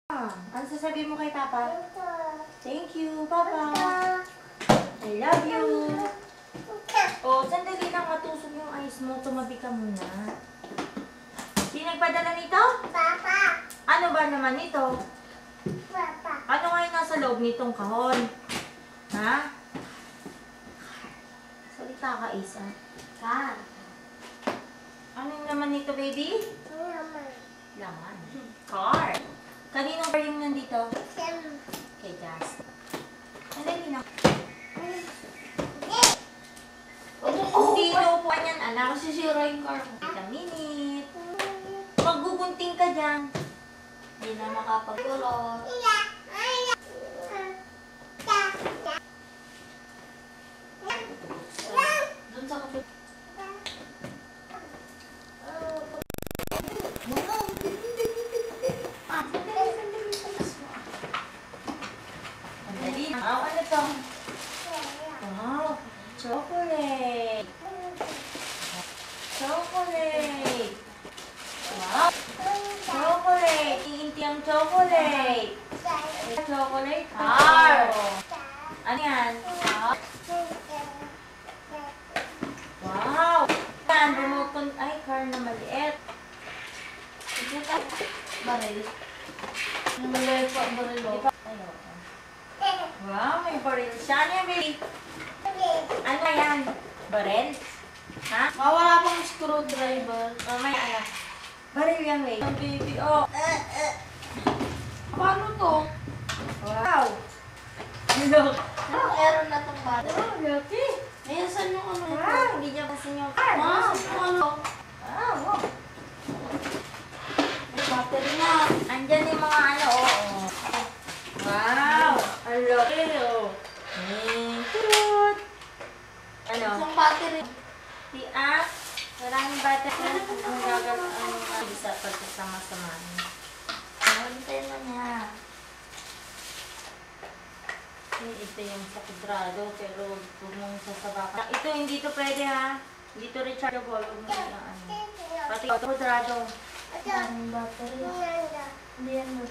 Ano sasabihin mo kay Papa? Thank you, Papa. I love you. Oh, sandali lang matusok yung ice mo. Tumabi ka muna. Sino nagpadala nito? Papa. Ano ba naman ito? Papa. Ano ngayon nasa loob nitong kahon? Ha? Salita ka, Isa. Car. Anong naman nito, baby? Naman. Laman. Car. Kaninong car yung nandito? Sim. Kay Jazz. Sandali lang. Hindi inuupuan yan, anak. Masisira yung car mo. Kita minute. Maggugunting ka dyan. Hindi na makapagkulot. Doon sa kapit. Sandali lang. Oh, ano to? Wow, chocolate. Chocolate. Wow, chocolate. Iinti ang chocolate. Chocolate car. Ano yan? Wow. Yan, remote control. Ay, car na maliit. Baril. Namulay pa ang baril. Wow, may baril siya. Ano yan, baby? Ano yan? Baril? Ha? Mawala pang screwdriver. Mamaya, anak. Baril yan, baby. Ang baby, oh. Paano to? Wow. Look. Meron na itong battery. Oh, lucky. Ayan, saan yung ano ito? Wow, hindi niya kasi yung car. Ma, saan yung ano? Wow. May battery na. Andyan yung mga ano, oh. Wow. Ang lucky, oh. Turut. Ano? Isang battery. Maraming battery na ang gagawin ang isa pagkasama-samahin. Hintay na niya. Ito yung sa kudrado, pero huwag mong sasabakan. Ito, hindi to pwede ha. Hindi to rechargeable. Huwag mo yung ano. Pati ito, kudrado. Maraming battery. Hindi yan mo.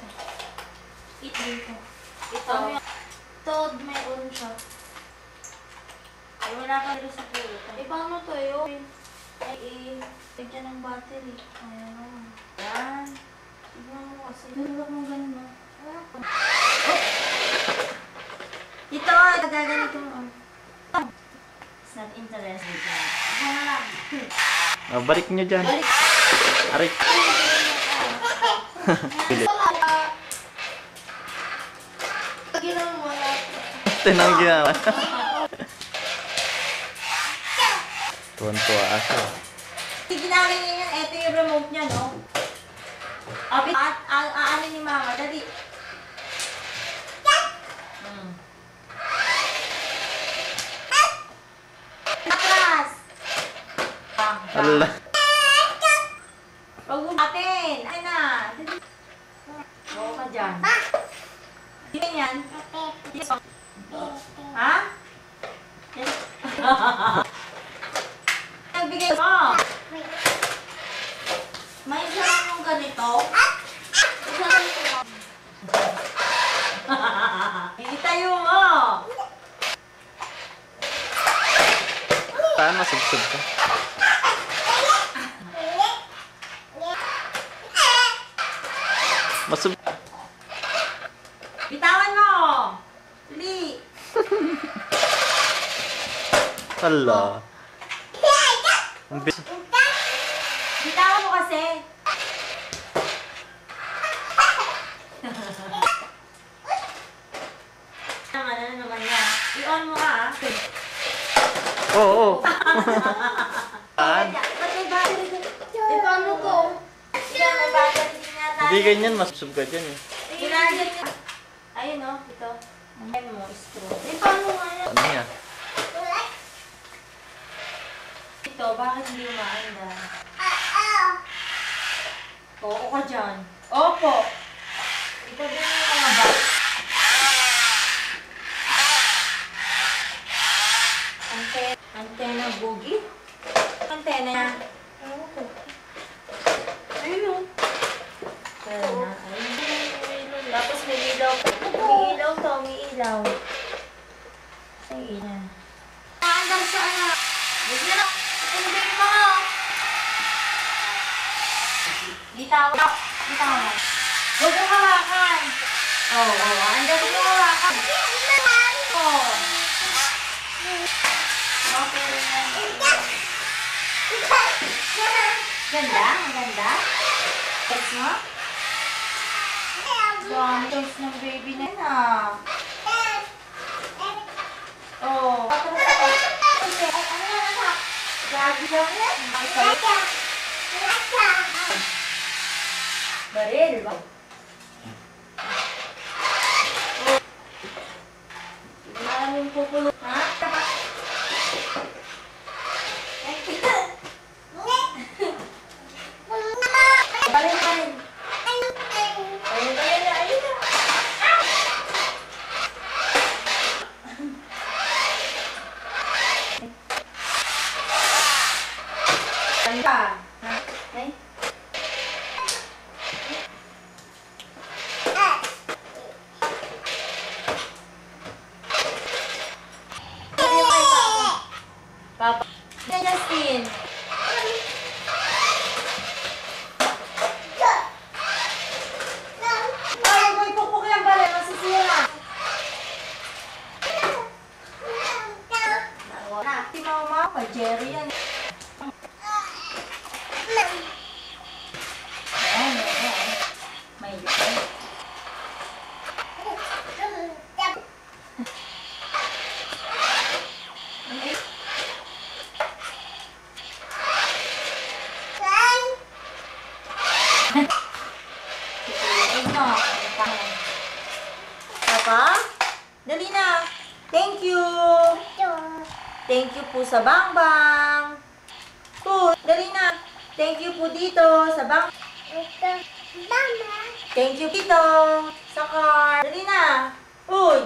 Ito. Ito, may on siya. Ay, wala ka rin sa pulo. Paano to yun? Lagyan ng battery. Ayan. Yan. Tignan mo kasi. Huwag mo ganun mo. Ito, nagaganito mo. It's not interested. Ano lang? Balik nyo dyan. Balik. Aray. Lagyan mo wala. Tinang ginawa. Tuwan-tuwa ako. Ginamit niya yan. Ito yung remote niya, no? Abit, ano ni Mama. Dali. Atras! Allah. Huwag mo natin. Ay na. Oo ka dyan. Sino yan? Ha? Nagbigay mo. May isa lang yung ganito. Isa lang ito. Itayo mo. Saan masubsob ka? Masub... Bitawan mo. Dali. Allah. Ang bis... Bitawan mo kasi. Ano naman yan? I-on mo ka. Oo, oo. Ba't may battery din? Paano to? Yan, may battery din yata. Hindi ganyan, masubsob ka dyan eh. Ginagyan niya. Ayun o, ito. Ayan mo, screw. Paano nga yan? Ano yan? Ito, bakit hindi umaanda? Oo ka dyan. Opo. Ito din yung mga box. Antena boogie? Antena. Ano to? Ayun. Kaya na. Ayun. Tapos may ilaw. May ilaw to, may ilaw. Saan yung ilaw? Andar sa ano. Hindi na. Hindi mo. Bitaw. Bitaw mo. Huwag mo hawakan. Oo. Andar mo hawakan. Oo. Okay rin yan. Ganda? Ang ganda? Text mo? Dami toys ng baby na yun ah. Oh. Patras ako. Okay. Ay, ano yan anak? Gagi lang yan. Baril ba? Oh. Maraming pupulo. Ha? Baril, baril. Ayun, ayun na, ayun na. Ganda. Ha? Ay? Sabi mo kay Papa. Papa. Yan, Justin. Ay, may pupuk yung balay. Masisira. Wala. Si Mama, kay Jerry yan. Ayan, ayan. May lipay. Papa? Dali na. Thank you. Thank you po sa bangbang. Po, dali na. Thank you po dito sa bang. Thank you dito sa car. Dali na. Uy.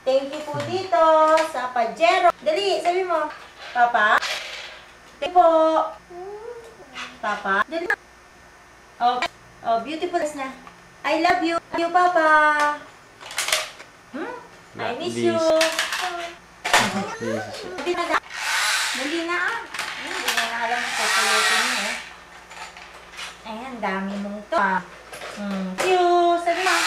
Thank you po dito sa Pajero. Dali, sabi mo. Papa? Thank you po. Papa? Dali na. Oh, oh, beautiful na. I love you. Love you, Papa. I miss you. Dali na. Dali na. Hindi na alam ko pulutin mo. Ayan, dami mong to. Thank you. Sabi mo.